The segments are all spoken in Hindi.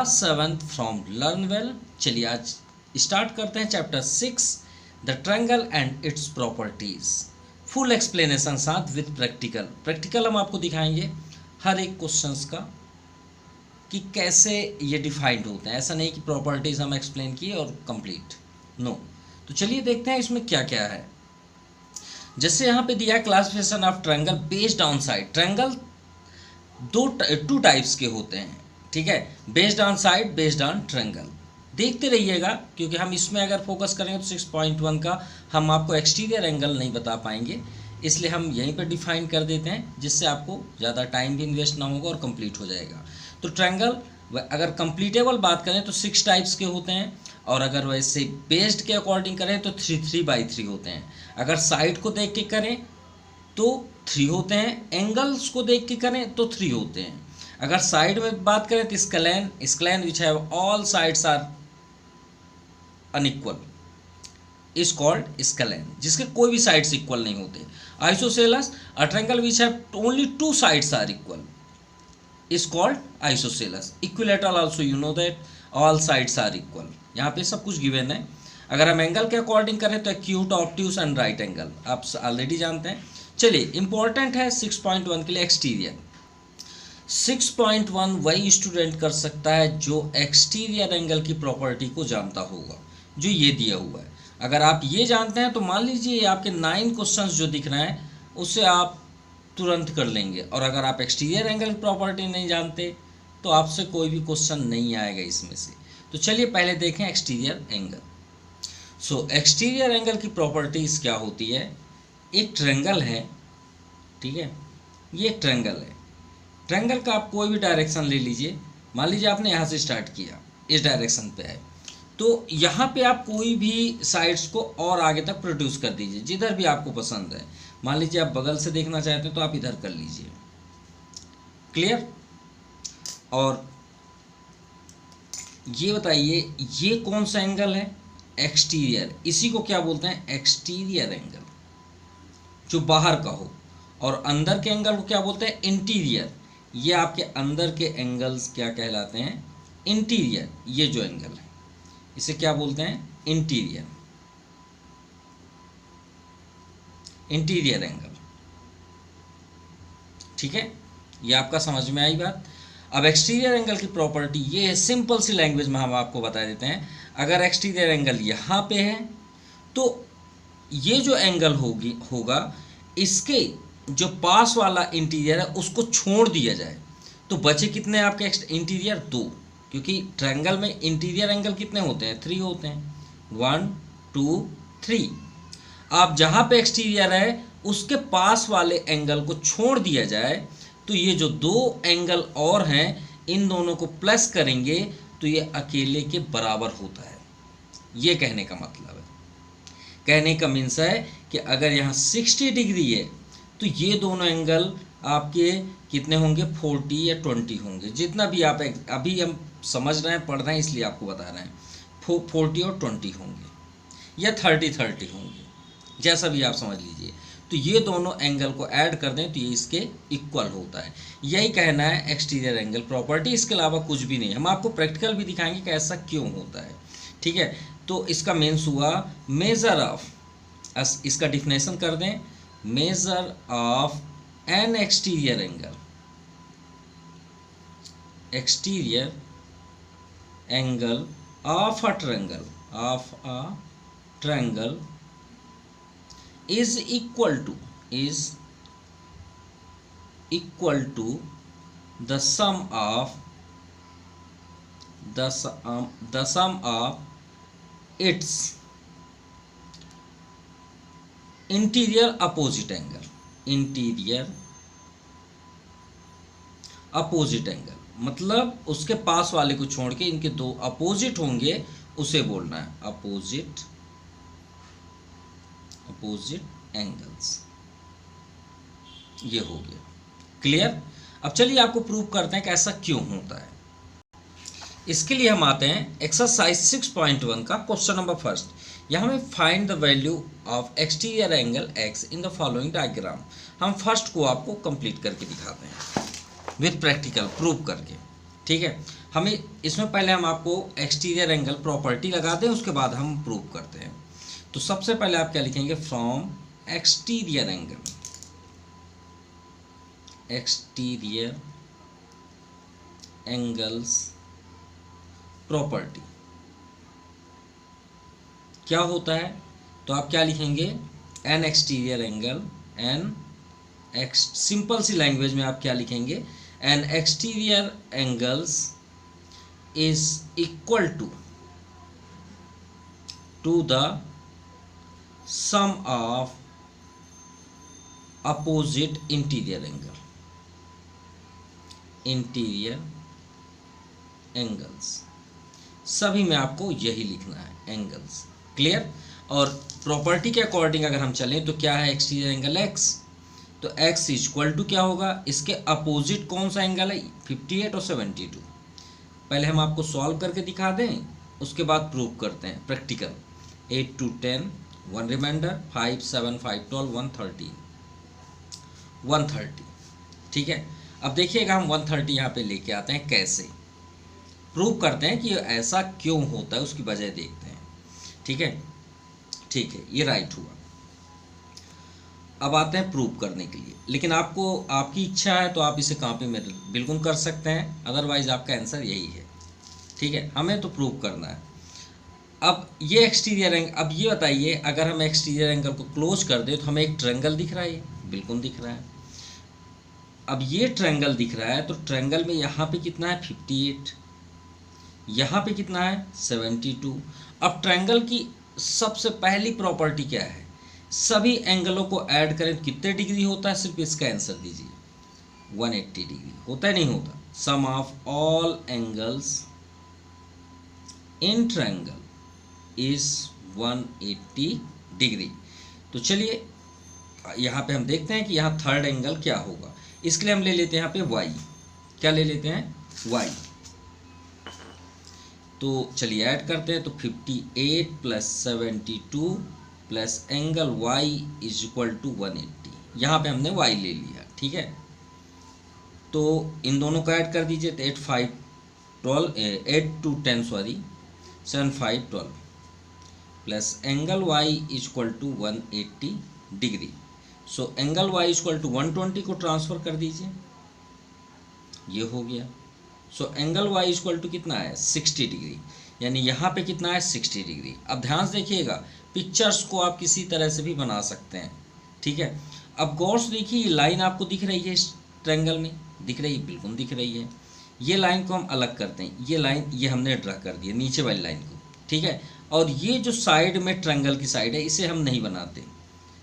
Class 7 from learn well. चलिए आज स्टार्ट करते हैं chapter 6 the triangle and its properties. Full explanation साथ विद प्रैक्टिकल हम आपको दिखाएंगे हर एक क्वेश्चंस का कि कैसे ये डिफाइंड होते हैं। ऐसा नहीं कि प्रॉपर्टीज हम एक्सप्लेन किए और कंप्लीट, नो। तो चलिए देखते हैं इसमें क्या क्या है। जैसे यहाँ पे दिया है classification of triangle based on side. Triangle two types के होते हैं, ठीक है, based on side, based on triangle. देखते रहिएगा क्योंकि हम इसमें अगर फोकस करेंगे तो 6.1 का हम आपको एक्सटीरियर एंगल नहीं बता पाएंगे, इसलिए हम यहीं पर डिफाइन कर देते हैं जिससे आपको ज़्यादा टाइम भी इन्वेस्ट ना होगा और कंप्लीट हो जाएगा। तो ट्रायंगल अगर कंप्लीटेबल बात करें तो 6 टाइप्स के होते हैं, और अगर वैसे बेस्ड के अकॉर्डिंग करें तो 3 होते हैं। अगर साइड को देख के करें तो 3 होते हैं, एंगल्स को देख के करें तो 3 होते हैं। अगर साइड में बात करें तो scalene which have all sides are unequal is called scalene, जिसके कोई भी साइड्स इक्वल नहीं होते। Isosceles a triangle which have only 2 sides are equal is called isosceles. Equilateral also you know that all sides are equal. यहाँ पे सब कुछ गिवन है। अगर हम एंगल के अकॉर्डिंग करें तो acute, obtuse and right angle आप ऑलरेडी जानते हैं। चलिए इंपॉर्टेंट है 6.1 के लिए एक्सटीरियर। 6.1 वही स्टूडेंट कर सकता है जो एक्सटीरियर एंगल की प्रॉपर्टी को जानता होगा, जो ये दिया हुआ है। अगर आप ये जानते हैं तो मान लीजिए आपके 9 क्वेश्चंस जो दिख रहे हैं उससे आप तुरंत कर लेंगे, और अगर आप एक्सटीरियर एंगल की प्रॉपर्टी नहीं जानते तो आपसे कोई भी क्वेश्चन नहीं आएगा इसमें से। तो चलिए पहले देखें एक्सटीरियर एंगल। सो एक्सटीरियर एंगल की प्रॉपर्टीज क्या होती है। एक ट्रायंगल है, ठीक है, ये एक ट्रायंगल है। ट्रायंगल का आप कोई भी डायरेक्शन ले लीजिए। मान लीजिए आपने यहाँ से स्टार्ट किया, इस डायरेक्शन पे है, तो यहाँ पे आप कोई भी साइड्स को और आगे तक प्रोड्यूस कर दीजिए जिधर भी आपको पसंद है। मान लीजिए आप बगल से देखना चाहते हैं तो आप इधर कर लीजिए, क्लियर। और ये बताइए ये कौन सा एंगल है, एक्सटीरियर। इसी को क्या बोलते हैं, एक्सटीरियर एंगल, जो बाहर का हो। और अंदर के एंगल को क्या बोलते हैं, इंटीरियर। ये आपके अंदर के एंगल्स क्या कहलाते हैं, इंटीरियर। ये जो एंगल है इसे क्या बोलते हैं, इंटीरियर, इंटीरियर एंगल, ठीक है। ये आपका समझ में आई बात। अब एक्सटीरियर एंगल की प्रॉपर्टी ये है, सिंपल सी लैंग्वेज में हम आपको बता देते हैं। अगर एक्सटीरियर एंगल यहाँ पे है तो ये जो एंगल होगा इसके जो पास वाला इंटीरियर है उसको छोड़ दिया जाए तो बचे कितने आपके इंटीरियर, 2। क्योंकि ट्रायंगल में इंटीरियर एंगल कितने होते हैं, 3 होते हैं, 1 2 3। आप जहाँ पे एक्सटीरियर है उसके पास वाले एंगल को छोड़ दिया जाए तो ये जो 2 एंगल और हैं इन दोनों को प्लस करेंगे तो ये अकेले के बराबर होता है। ये कहने का मतलब है, कहने का मीन्स है कि अगर यहाँ 60 डिग्री है तो ये दोनों एंगल आपके कितने होंगे, 40 या 20 होंगे। जितना भी आप अभी हम समझ रहे हैं, पढ़ रहे हैं, इसलिए आपको बता रहे हैं। 40 और 20 होंगे या 30 होंगे, जैसा भी आप समझ लीजिए। तो ये दोनों एंगल को ऐड कर दें तो ये इसके इक्वल होता है। यही कहना है एक्सटीरियर एंगल प्रॉपर्टी, इसके अलावा कुछ भी नहीं। हम आपको प्रैक्टिकल भी दिखाएंगे कि ऐसा क्यों होता है, ठीक है। तो इसका मीन्स हुआ मेजर ऑफ, इसका डिफिनेशन कर दें, measure of N exterior angle, exterior angle of a triangle is equal to the sum of its interior opposite angle, मतलब उसके पास वाले को छोड़ के इनके 2 अपोजिट होंगे उसे बोलना है अपोजिट एंगल्स। ये हो गया क्लियर। अब चलिए आपको प्रूव करते हैं कि ऐसा क्यों होता है। इसके लिए हम आते हैं एक्सरसाइज 6.1 का क्वेश्चन नंबर 1। यहाँ में find the value of exterior angle x in the following diagram. हम फर्स्ट को आपको कंप्लीट करके दिखाते हैं विथ प्रैक्टिकल प्रूव करके। ठीक है, हमें इसमें पहले हम आपको एक्सटीरियर एंगल प्रॉपर्टी लगाते हैं, उसके बाद हम प्रूव करते हैं। तो सबसे पहले आप क्या लिखेंगे, from exterior angle, exterior angles property क्या होता है, तो आप क्या लिखेंगे, an exterior angle, an x, simple सी लैंग्वेज में आप क्या लिखेंगे, an exterior angles is equal to the sum of opposite interior angle, interior angles, सभी में आपको यही लिखना है, एंगल्स। क्लियर। और प्रॉपर्टी के अकॉर्डिंग अगर हम चलें तो क्या है, एक्सटीरियर एंगल एक्स, तो एक्स इक्वल टू क्या होगा, इसके अपोजिट कौन सा एंगल है, 58 और 72। पहले हम आपको सॉल्व करके दिखा दें, उसके बाद प्रूव करते हैं प्रैक्टिकल। 8 to 10, 1 reminder, 5 7 5 12 130, 130। ठीक है, अब देखिएगा हम 130 यहाँ पे लेके आते हैं, कैसे प्रूव करते हैं कि ऐसा क्यों होता है, उसकी वजह देखते हैं। ठीक है, ठीक है, ये राइट हुआ। अब आते हैं प्रूव करने के लिए, लेकिन आपको, आपकी इच्छा है तो आप इसे कॉपी में बिल्कुल कर सकते हैं, अदरवाइज आपका आंसर यही है। ठीक है, हमें तो प्रूव करना है। अब ये एक्सटीरियर एंगल, अब ये बताइए, अगर हम एक्सटीरियर एंगल को क्लोज कर दें तो हमें एक ट्रायंगल दिख रहा है, बिल्कुल दिख रहा है। अब ये ट्रायंगल दिख रहा है, तो ट्रायंगल में यहाँ पे कितना है, 58, यहाँ पे कितना है, 72। अब ट्रायंगल की सबसे पहली प्रॉपर्टी क्या है, सभी एंगलों को ऐड करें तो कितने डिग्री होता है, सिर्फ इसका आंसर दीजिए, 180 डिग्री होता है, नहीं होता। Sum of all angles in triangle is 180 degree. तो चलिए यहाँ पे हम देखते हैं कि यहाँ थर्ड एंगल क्या होगा। इसके लिए हम ले लेते हैं यहाँ पे y, क्या ले लेते हैं, y। तो चलिए ऐड करते हैं, तो 58 plus 72 plus angle y is equal to 180। यहाँ पे हमने y ले लिया। ठीक है, तो इन दोनों को ऐड कर दीजिए, तो 8 to 10 sorry 7 5 12 plus angle y is equal to 180 degree. So angle y is equal to 120 को ट्रांसफ़र कर दीजिए, ये हो गया। So angle y is equal to कितना है, 60 डिग्री, यानी यहाँ पे कितना है, 60 डिग्री। अब ध्यान से देखिएगा, पिक्चर्स को आप किसी तरह से भी बना सकते हैं। ठीक है, अब गौर से देखिए, लाइन आपको दिख रही है, इस ट्रायंगल में दिख रही है, बिल्कुल दिख रही है। ये लाइन को हम अलग करते हैं, ये लाइन ये हमने ड्रा कर दी है, नीचे वाली लाइन को। ठीक है, और ये जो साइड में ट्रायंगल की साइड है, इसे हम नहीं बनाते,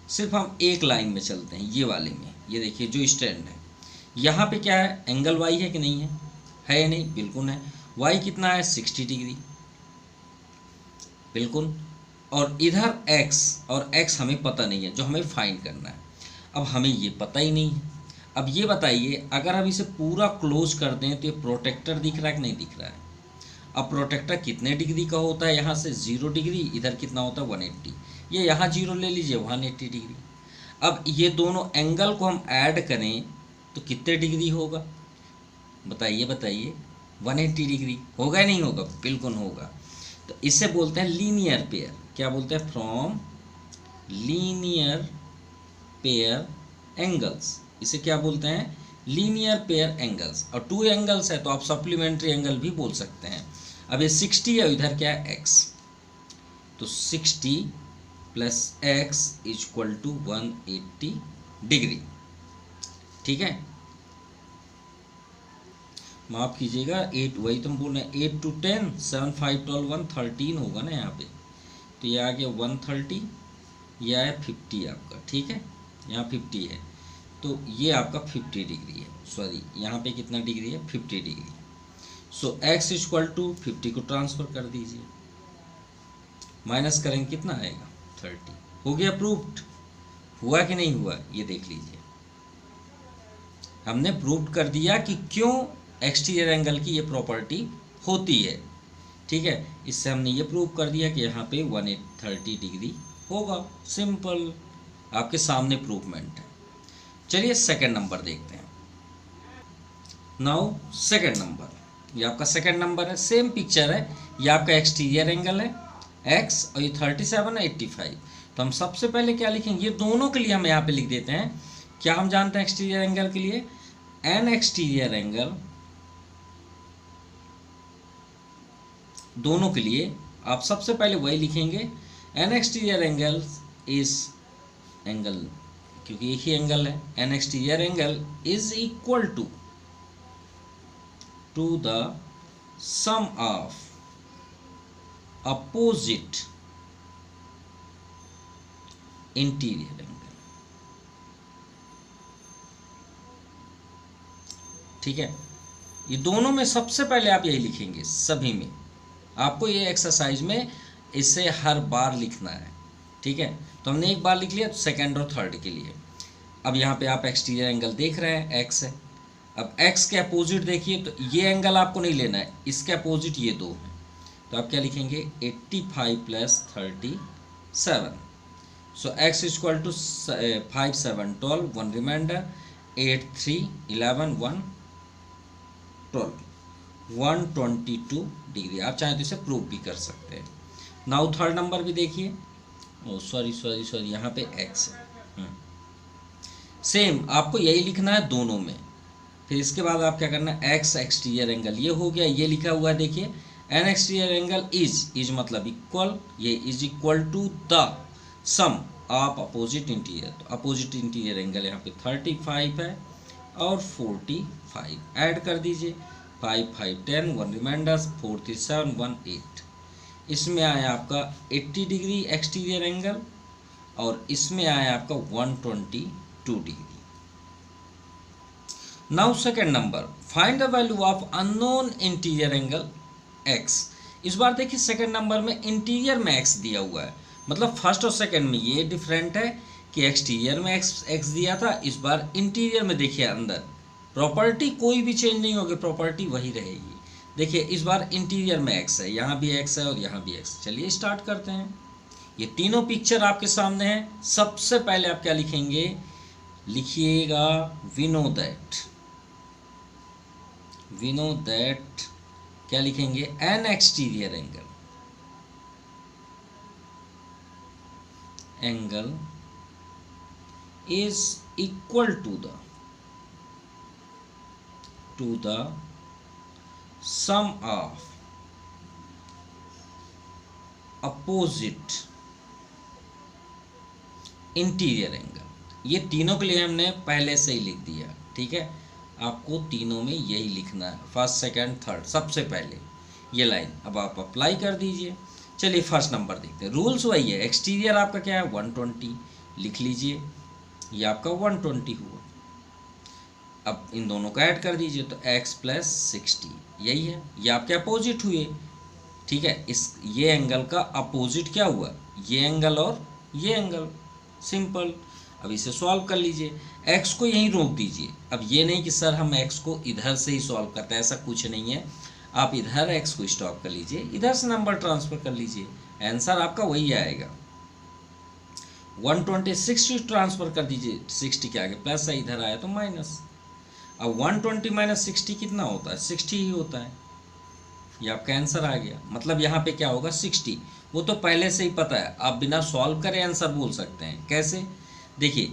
सिर्फ हम एक लाइन में चलते हैं, ये वाले में। ये देखिए जो स्टैंड है, यहाँ पे क्या है, एंगल y है कि नहीं है या नहीं, बिल्कुल है। y कितना है, 60 डिग्री, बिल्कुल। और इधर x, और x हमें पता नहीं है, जो हमें फाइंड करना है। अब हमें ये पता ही नहीं है। अब ये बताइए, अगर हम इसे पूरा क्लोज कर दें तो ये प्रोटेक्टर दिख रहा है कि नहीं दिख रहा है। अब प्रोटेक्टर कितने डिग्री का होता है, यहाँ से 0 डिग्री, इधर कितना होता है, 180। ये यहाँ 0 ले लीजिए, 180 डिग्री। अब ये दोनों एंगल को हम ऐड करें तो कितने डिग्री होगा, बताइए बताइए, 180 डिग्री होगा या नहीं होगा, बिल्कुल होगा। तो इसे बोलते हैं लीनियर पेयर। क्या बोलते हैं, फ्रॉम लीनियर पेयर एंगल्स, इसे क्या बोलते हैं, लीनियर पेयर एंगल्स। और 2 एंगल्स है तो आप सप्लीमेंट्री एंगल भी बोल सकते हैं। अब ये 60 है, इधर क्या है, x, तो 60 plus x is equal to 180 degree. ठीक है, माफ कीजिएगा, 8, वही तो हम बोल रहे हैं, 8 to 10 7 5 12 113 होगा ना यहाँ पे। तो ये आ गया 130, ये आया 50 आपका। ठीक है, यहाँ 50 है, तो ये आपका 50 डिग्री है, सॉरी यहाँ पे कितना डिग्री है, 50 degree. So x is equal to 50 को ट्रांसफ़र कर दीजिए, माइनस करेंगे कितना आएगा, 30। हो गया प्रूव्ड, हुआ कि नहीं हुआ, ये देख लीजिए। हमने प्रूव कर दिया कि क्यों एक्सटीरियर एंगल की ये प्रॉपर्टी होती है। ठीक है, इससे हमने ये प्रूव कर दिया कि यहाँ पे 130 डिग्री होगा। सिंपल, आपके सामने प्रूवमेंट है। चलिए सेकंड नंबर देखते हैं। नाउ सेकंड नंबर, ये आपका सेकंड नंबर है, सेम पिक्चर है, ये आपका एक्सटीरियर एंगल है x और ये 37 है 85। तो हम सबसे पहले क्या लिखेंगे, ये दोनों के लिए हम यहाँ पे लिख देते हैं, क्या हम जानते हैं एक्सटीरियर एंगल के लिए, एन एक्सटीरियर एंगल, दोनों के लिए आप सबसे पहले वही लिखेंगे, an exterior angle is angle, क्योंकि एक ही एंगल है, an exterior angle is equal to the sum of opposite interior angle. ठीक है, ये दोनों में सबसे पहले आप यही लिखेंगे, सभी में आपको ये एक्सरसाइज में इसे हर बार लिखना है। ठीक है, तो हमने एक बार लिख लिया, तो सेकंड और थर्ड के लिए। अब यहाँ पे आप एक्सटीरियर एंगल देख रहे हैं, एक्स है। अब एक्स के अपोजिट देखिए, तो ये एंगल आपको नहीं लेना है, इसके अपोजिट ये दो हैं, तो आप क्या लिखेंगे 85 + 37। So x equal to 5 7 12, 1 remainder, 8 3 11 1 12, 122 degree. आप चाहें तो इसे प्रूव भी कर सकते हैं। नाउ थर्ड नंबर भी देखिए, ओ सॉरी यहाँ पे एक्स है, सेम आपको यही लिखना है दोनों में। फिर इसके बाद आप क्या करना है, एक्स एक्सटीरियर एंगल ये हो गया, ये लिखा हुआ है देखिए, एन एक्सटीरियर एंगल इज मतलब इक्वल, ये is equal to the sum of opposite interior. तो अपोजिट इंटीरियर एंगल यहाँ पे 35 है और 45, ऐड कर दीजिए, 5 5 10, 1 रिमाइंडर, 4 3 7 1 8। इसमें आया आपका 80 डिग्री एक्सटीरियर एंगल और इसमें आया आपका 122 degree. Now second number, find the value of unknown interior angle x। इस बार देखिए सेकेंड नंबर में इंटीरियर में x दिया हुआ है, मतलब फर्स्ट और सेकेंड में ये डिफरेंट है कि एक्सटीरियर में x दिया था, इस बार इंटीरियर में देखिए अंदर प्रॉपर्टी कोई भी चेंज नहीं होगी, प्रॉपर्टी वही रहेगी। देखिए इस बार इंटीरियर में x है, यहाँ भी x है और यहाँ भी x। चलिए स्टार्ट करते हैं। ये तीनों पिक्चर आपके सामने हैं। सबसे पहले आप क्या लिखेंगे, लिखिएगा वी नो दैट क्या लिखेंगे, an exterior angle is equal to the sum of opposite interior angle. ये तीनों के लिए हमने पहले से ही लिख दिया। ठीक है, आपको तीनों में यही लिखना है, फर्स्ट सेकंड थर्ड, सबसे पहले ये लाइन। अब आप अप्लाई कर दीजिए। चलिए फर्स्ट नंबर देखते हैं। रूल्स वही है, एक्सटीरियर आपका क्या है 120, लिख लीजिए, ये आपका 120 हुआ। अब इन दोनों का ऐड कर दीजिए, तो x + 60 यही है, ये आपके अपोजिट हुए। ठीक है, इस ये एंगल का अपोजिट क्या हुआ, ये एंगल और ये एंगल, सिंपल। अब इसे सॉल्व कर लीजिए, x को यहीं रोक दीजिए। अब ये नहीं कि सर हम x को इधर से ही सॉल्व करते हैं, ऐसा कुछ नहीं है। आप इधर x को स्टॉप कर लीजिए, इधर से नंबर ट्रांसफ़र कर लीजिए, आंसर आपका वही आएगा। 120 60 ट्रांसफ़र कर दीजिए, 60 के आगे प्लस है, इधर आया तो माइनस। अब 120 - 60 कितना होता है, 60 ही होता है। ये आपका आंसर आ गया। मतलब यहाँ पे क्या होगा 60, वो तो पहले से ही पता है, आप बिना सॉल्व करे आंसर बोल सकते हैं। कैसे, देखिए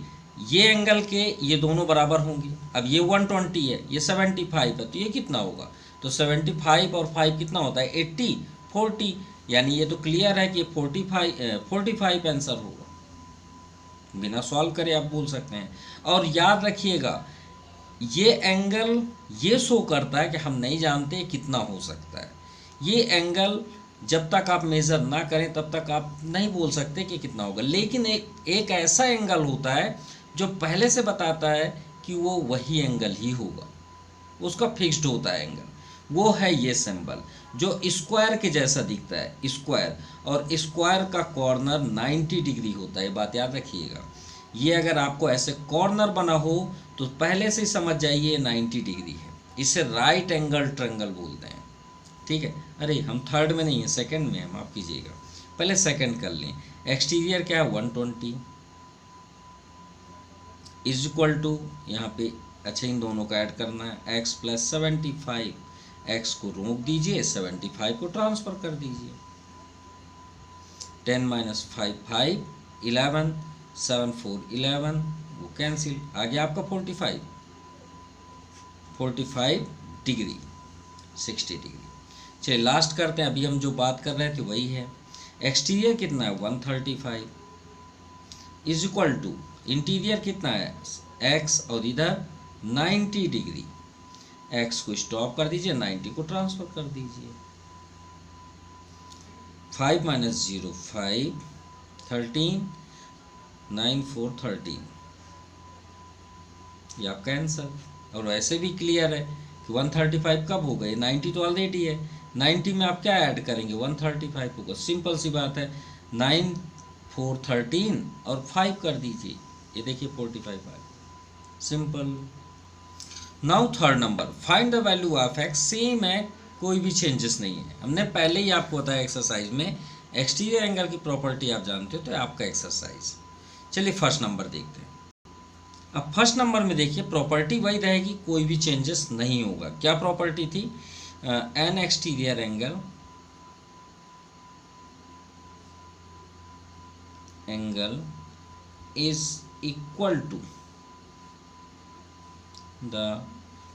ये एंगल के ये दोनों बराबर होंगे। अब ये 120 है, ये 75 है, तो ये कितना होगा, तो 75 और 5 कितना होता है 80, 40, यानी ये तो क्लियर है कि 45 आंसर होगा। बिना सॉल्व करे आप बोल सकते हैं। और याद रखिएगा, ये एंगल ये शो करता है कि हम नहीं जानते कितना हो सकता है। ये एंगल जब तक आप मेज़र ना करें तब तक आप नहीं बोल सकते कि कितना होगा। लेकिन एक ऐसा एंगल होता है जो पहले से बताता है कि वो वही एंगल ही होगा, उसका फिक्स्ड होता है एंगल। वो है ये सिंबल जो स्क्वायर के जैसा दिखता है, स्क्वायर, और स्क्वायर का कॉर्नर 90 डिग्री होता है, बात याद रखिएगा। ये अगर आपको ऐसे कॉर्नर बना हो तो पहले से ही समझ जाइए 90 डिग्री है। इसे राइट एंगल ट्रायंगल बोलते हैं। ठीक है, अरे हम थर्ड में नहीं है, सेकंड में है, माफ़ कीजिएगा, पहले सेकंड कर लें। एक्सटीरियर क्या है 120 इज इक्वल टू, यहाँ पे अच्छा इन दोनों का ऐड करना है, x + 75 x को रोक दीजिए, 75 को ट्रांसफ़र कर दीजिए। 10 माइनस 5 5, 11, 7 4 11, वो कैंसिल, आ गया आपका 45 डिग्री, 60 डिग्री। चलिए लास्ट करते हैं, अभी हम जो बात कर रहे थे वही है। एक्सटीरियर कितना है 135 इज इक्वल टू इंटीरियर कितना है x और इधर 90 डिग्री। x को स्टॉप कर दीजिए, 90 को ट्रांसफ़र कर दीजिए। 5 माइनस 0 5, 13, 9 4 13, या कैंसर। और वैसे भी क्लियर है कि 135 कब हो गए, 90 तो ऑलरेडी है, 90 में आप क्या ऐड करेंगे 135 होगा, सिंपल सी बात है। 9 4 13 और 5 कर दीजिए, ये देखिए 45 आ गया, simple. Now third number, find the value of x, same है, कोई भी चेंजेस नहीं है। हमने पहले ही आपको बताया एक्सरसाइज में, एक्सटीरियर एंगल की प्रॉपर्टी आप जानते हो, तो आपका एक्सरसाइज। चलिए फर्स्ट नंबर देखते हैं। अब फर्स्ट नंबर में देखिए प्रॉपर्टी वही रहेगी, कोई भी चेंजेस नहीं होगा। क्या प्रॉपर्टी थी, an exterior angle is equal to the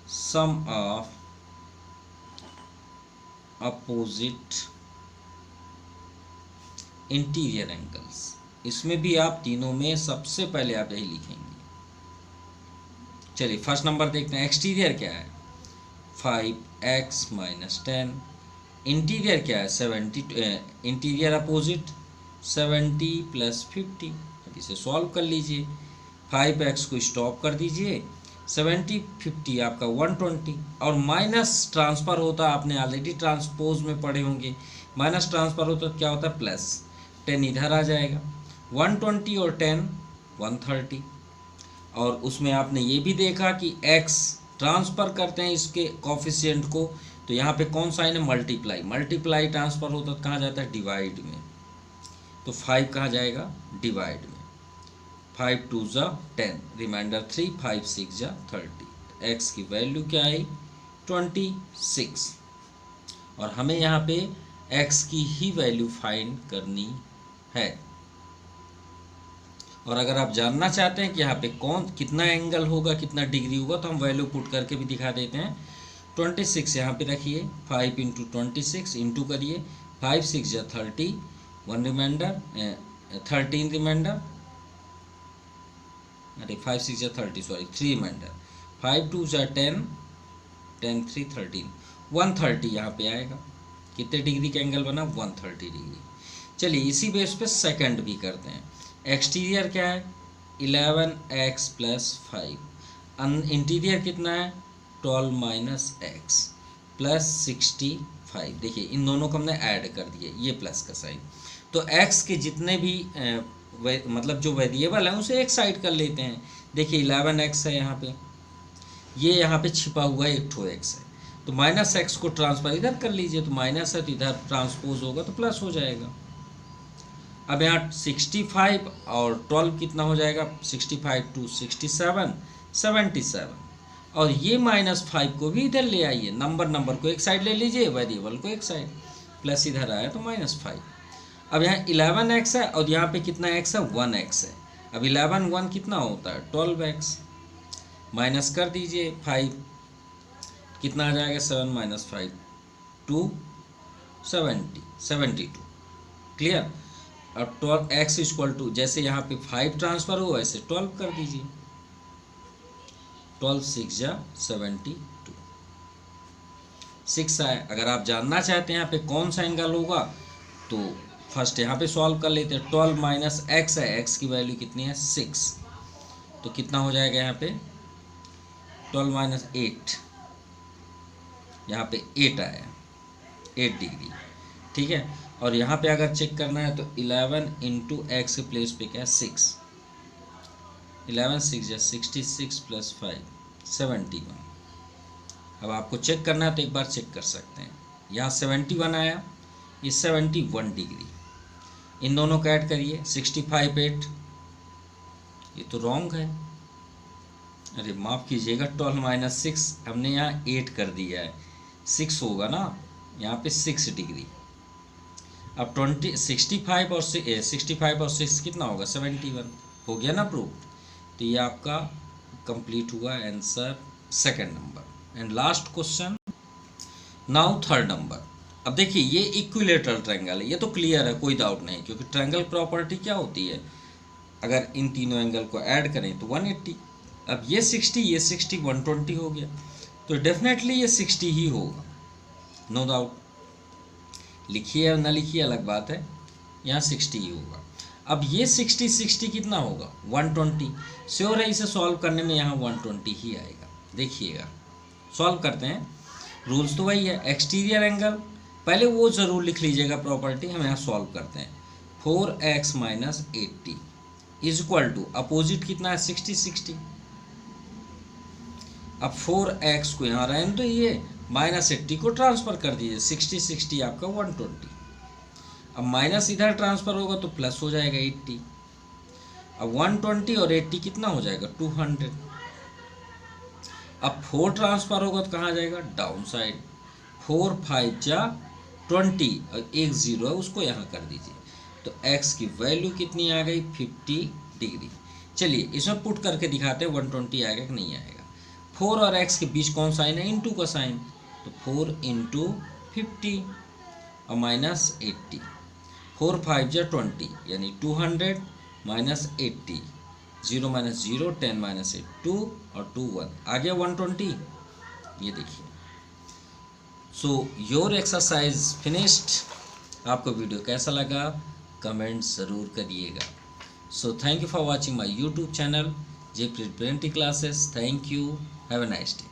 sum of opposite interior angles. इसमें भी आप तीनों में सबसे पहले आप यही लिखेंगे। चलिए फर्स्ट नंबर देखते हैं, एक्सटीरियर क्या है 5x माइनस 10, इंटीरियर क्या है 70, इंटीरियर अपोजिट 70 प्लस 50। अब इसे सॉल्व कर लीजिए, 5x को स्टॉप कर दीजिए, 70 50 आपका 120, और माइनस ट्रांसफ़र होता, आपने ऑलरेडी ट्रांसपोज में पढ़े होंगे, माइनस ट्रांसफ़र होता तो क्या होता है प्लस, 10 इधर आ जाएगा, 120 और 10 130। और उसमें आपने ये भी देखा कि x ट्रांसफ़र करते हैं इसके कॉफिशिएंट को, तो यहाँ पे कौन साइन है मल्टीप्लाई, मल्टीप्लाई ट्रांसफ़र होता तो कहाँ जाता है डिवाइड में, तो 5 कहाँ जाएगा डिवाइड में, 5 2 जा 10, रिमाइंडर 3, 5 6 जा 30। x की वैल्यू क्या आई 26, और हमें यहाँ पे x की ही वैल्यू फाइंड करनी है। और अगर आप जानना चाहते हैं कि यहाँ पे कौन कितना एंगल होगा, कितना डिग्री होगा, तो हम वैल्यू पुट करके भी दिखा देते हैं। 26 यहाँ पे रखिए, 5 इंटू 26 इंटू करिए, 5 6 जा 30, 1 रिमाइंडर 13 रिमाइंडर, अरे 5 6 जा 30 सॉरी 3 रिमाइंडर, 5 2 जा 10, 10 3 13, 130 यहाँ पे आएगा। कितने डिग्री का एंगल बना 130 डिग्री। चलिए इसी बेस पे सेकंड भी करते हैं। एक्सटीरियर क्या है 11x प्लस 5, इंटीरियर कितना है 12 माइनस x प्लस 65। देखिए इन दोनों को हमने ऐड कर दिया, ये प्लस का साइन, तो x के जितने भी मतलब जो वेरिएबल है उसे एक साइड कर लेते हैं। देखिए 11x है यहाँ पे, ये यहाँ पे छिपा हुआ है एक ठो x है, तो माइनस x को ट्रांसफर इधर कर लीजिए, तो माइनस है तो इधर ट्रांसपोज होगा तो प्लस हो जाएगा। अब यहाँ 65 और 12 कितना हो जाएगा 65 2 67 77, और ये -5 को भी इधर ले आइए, नंबर को एक साइड ले लीजिए, वेरिएबल को एक साइड, प्लस इधर आया तो -5। अब यहाँ 11x है और यहाँ पे कितना x है 1x है। अब 11 1 कितना होता है 12x, माइनस कर दीजिए 5, कितना आ जाएगा 7 माइनस 5 2 72। क्लियर। अब 12x इक्वल टू, जैसे यहाँ पे 5 ट्रांसफ़र हो वैसे 12 कर दीजिए, 12 6 जा 72 6 आए। अगर आप जानना चाहते हैं यहाँ पे कौन सा एंगल होगा तो फर्स्ट यहाँ पे सॉल्व कर लेते हैं। 12 माइनस x है, x की वैल्यू कितनी है 6, तो कितना हो जाएगा यहाँ पे 12 माइनस 8, यहाँ पे 8 आया 8 डिग्री, ठीक है। और यहाँ पे अगर चेक करना है तो 11 इंटू एक्स के प्लेस पे क्या है 6, 11 6 या 66 प्लस 5 71। अब आपको चेक करना है तो एक बार चेक कर सकते हैं, यहाँ 71 आया, ये 71 डिग्री, इन दोनों का ऐड करिए 65 8, ये तो रॉन्ग है, अरे माफ़ कीजिएगा 12 माइनस 6 हमने यहाँ 8 कर दिया है, 6 होगा ना, यहाँ पे 6 डिग्री। अब 65 और 6 कितना होगा, 71 हो गया ना प्रूफ। तो ये आपका कंप्लीट हुआ answer second number. And last question, now third number. अब देखिए ये इक्विलेटरल ट्रायंगल है, ये तो क्लियर है, कोई डाउट नहीं, क्योंकि ट्रायंगल प्रॉपर्टी क्या होती है, अगर इन तीनों एंगल को ऐड करें तो 180। अब ये 60 ये 60 120 हो गया, तो डेफिनेटली ये 60 ही होगा, नो डाउट। लिखिए या ना लिखिए अलग बात है, यहाँ 60 ही होगा। अब ये 60 कितना होगा, 120। श्योर है इसे सॉल्व करने में यहाँ 120 ही आएगा। देखिएगा सॉल्व करते हैं, रूल्स तो वही है। एक्सटीरियर एंगल पहले वो ज़रूर लिख लीजिएगा प्रॉपर्टी, हम यहाँ सॉल्व करते हैं। 4x minus 80 is equal to opposite कितना है, 60। अब 4x को यहाँ रहने तो ये -80 को ट्रांसफ़र कर दीजिए, 60 आपका 120। अब माइनस इधर ट्रांसफ़र होगा तो प्लस हो जाएगा 80। अब 120 और 80 कितना हो जाएगा, 200। अब 4 ट्रांसफ़र होगा तो कहाँ जाएगा, डाउन साइड। 4 5 जा 20 और एक 0 है उसको यहाँ कर दीजिए, तो x की वैल्यू कितनी आ गई, 50 डिग्री। चलिए इसमें पुट करके दिखाते हैं 120 आएगा कि नहीं आएगा। 4 और x के बीच कौन साइन है, इनटू का साइन, तो 4 × 50 और -80। 4 5 जा 20 यानी 200 -80, 0 - 0 10 - 8 2 और 2 1 आ गया 120। ये देखिए। So your exercise finished. आपको वीडियो कैसा लगा कमेंट ज़रूर करिएगा। So thank you for watching my YouTube channel जेप्रीड parenting classes. Thank you, have a nice day.